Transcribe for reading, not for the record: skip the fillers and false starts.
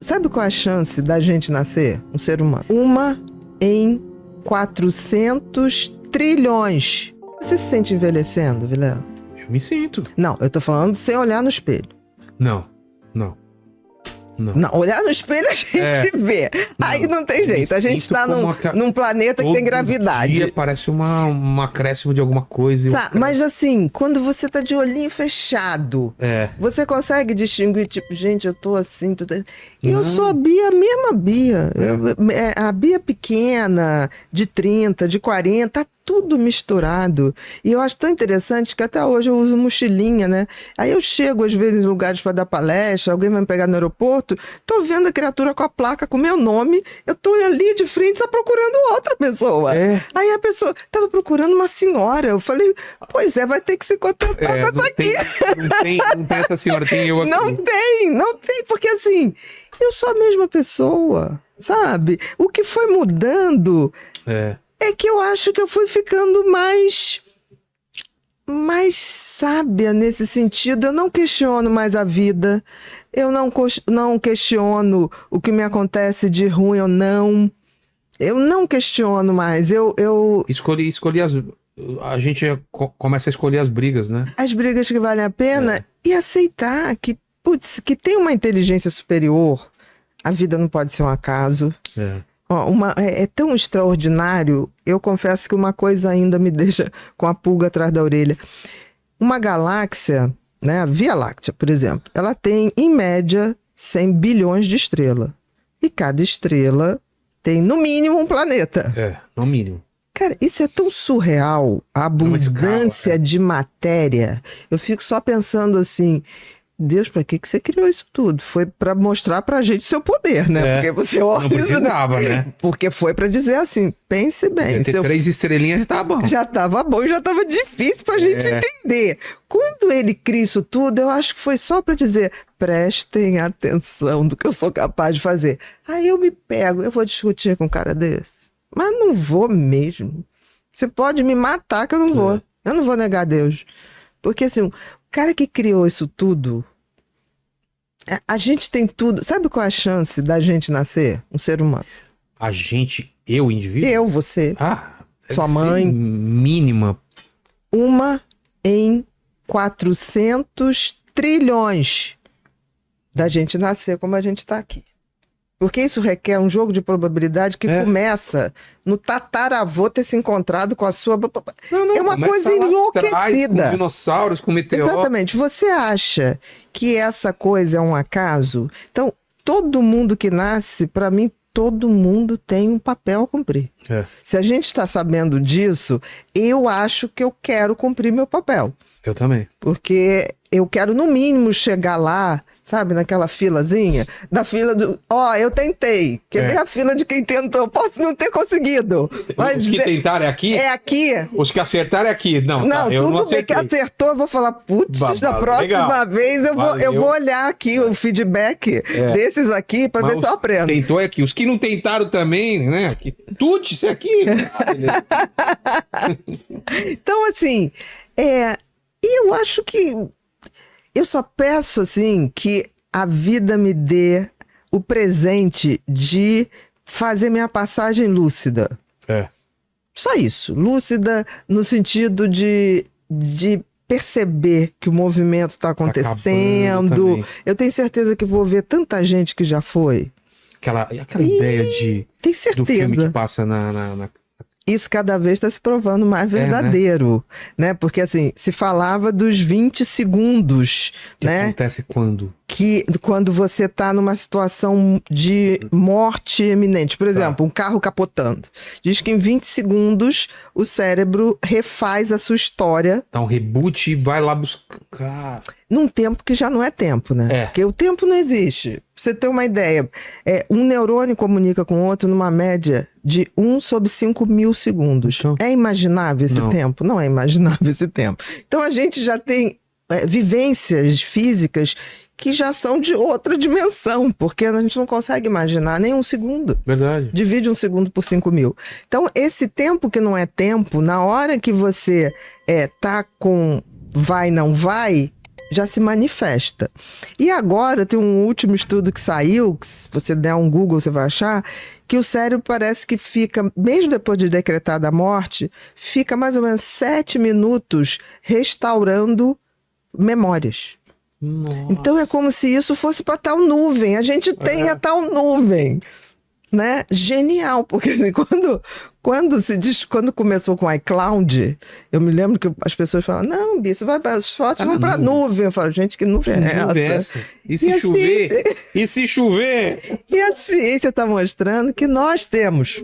Sabe qual é a chance da gente nascer, um ser humano? 1 em 400 trilhões. Você se sente envelhecendo, Vilela? Eu me sinto. Não, eu tô falando sem olhar no espelho. Não. Não, olhar no espelho a gente vê. Aí não tem jeito. A gente tá num planeta que tem gravidade. Dia parece um acréscimo de alguma coisa. Tá, mas assim, quando você tá de olhinho fechado, você consegue distinguir, tipo, gente, eu tô assim, eu sou a Bia, a mesma Bia. A Bia pequena, de 30, de 40, tá tudo misturado. E eu acho tão interessante que até hoje eu uso mochilinha, né? Aí eu chego, às vezes, em lugares para dar palestra, alguém vai me pegar no aeroporto, tô vendo a criatura com a placa com meu nome, eu tô ali de frente, tá procurando outra pessoa. Aí a pessoa tava procurando uma senhora. Eu falei, pois é, vai ter que se contentar com essa aqui. Não tem essa senhora, tem eu aqui. Não tem, porque assim, eu sou a mesma pessoa, sabe? O que foi mudando é que eu acho que eu fui ficando mais sábia nesse sentido. Eu não questiono mais a vida. Eu não questiono o que me acontece de ruim ou não. Eu não questiono mais. Escolhi a gente começa a escolher as brigas, né? As brigas que valem a pena e aceitar que, putz, que tem uma inteligência superior. A vida não pode ser um acaso. É tão extraordinário. Eu confesso que uma coisa ainda me deixa com a pulga atrás da orelha. Uma galáxia, né, a Via Láctea, por exemplo, ela tem, em média, 100 bilhões de estrelas. E cada estrela tem, no mínimo, um planeta. No mínimo. Cara, isso é tão surreal, a abundância de matéria. Eu fico só pensando assim... Deus, pra que você criou isso tudo? Foi pra mostrar pra gente o seu poder, né? Porque você olha... Não precisava, né? Porque foi pra dizer assim, pense bem. Ter 3 estrelinhas já tava bom. Já tava bom, já tava difícil pra gente entender. Quando ele cria isso tudo, eu acho que foi só pra dizer, prestem atenção do que eu sou capaz de fazer. Aí eu me pego, eu vou discutir com um cara desse? Mas não vou mesmo. Você pode me matar que eu não vou. Eu não vou negar Deus. Porque assim, o cara que criou isso tudo, a gente tem tudo. Sabe qual é a chance da gente nascer? Um ser humano. A gente, eu, indivíduo? Eu, você. Sua mãe. Mínima. 1 em 400 trilhões da gente nascer como a gente está aqui. Porque isso requer um jogo de probabilidade que começa no tataravô ter se encontrado com a sua... é uma coisa enlouquecida. Com dinossauros, com meteoros. Exatamente. Você acha que essa coisa é um acaso? Então, todo mundo que nasce, para mim, todo mundo tem um papel a cumprir. Se a gente está sabendo disso, eu acho que eu quero cumprir meu papel. Eu também. Porque eu quero, no mínimo, chegar lá, sabe, naquela filazinha, da fila do... eu tentei. Cadê a fila de quem tentou? Posso não ter conseguido. Mas os que tentaram é aqui? É aqui. Os que acertaram é aqui. Não, tudo bem que acertou, eu vou falar, putz, da próxima vez eu vou olhar aqui o feedback desses aqui para ver se eu aprendo. Tentou é aqui. Os que não tentaram também, né? Tudo isso é aqui. Então, assim, eu acho que eu só peço, assim, que a vida me dê o presente de fazer minha passagem lúcida. Só isso. Lúcida no sentido de perceber que o movimento está acontecendo. Eu tenho certeza que vou ver tanta gente que já foi. Aquela ideia tem certeza. Do filme que passa na... Isso cada vez está se provando mais verdadeiro, né? Porque assim, se falava dos 20 segundos, né? Acontece quando? Quando você está numa situação de morte iminente. Por exemplo, um carro capotando. Diz que em 20 segundos o cérebro refaz a sua história. Dá um reboot e vai lá buscar... Num tempo que já não é tempo, né? Porque o tempo não existe. Pra você ter uma ideia, um neurônio comunica com o outro numa média de 1 sobre 5 mil segundos. Então, é imaginável esse tempo? Não é imaginável esse tempo. Então a gente já tem vivências físicas que já são de outra dimensão, porque a gente não consegue imaginar nem um segundo. Verdade. Divide 1 segundo por 5 mil. Então esse tempo que não é tempo, na hora que você tá com vai, não vai, já se manifesta. E agora tem um último estudo que saiu, que se você der um Google você vai achar, que o cérebro parece que fica, mesmo depois de decretada a morte, fica mais ou menos 7 minutos restaurando memórias. Nossa. Então é como se isso fosse para tal nuvem. A gente tem a tal nuvem, né? Genial, porque assim, quando começou com o iCloud, eu me lembro que as pessoas falam, não, Bia, as fotos vão para nuvem. Eu falo, gente, que nuvem é essa? E se chover? E se chover? E a ciência está mostrando que nós temos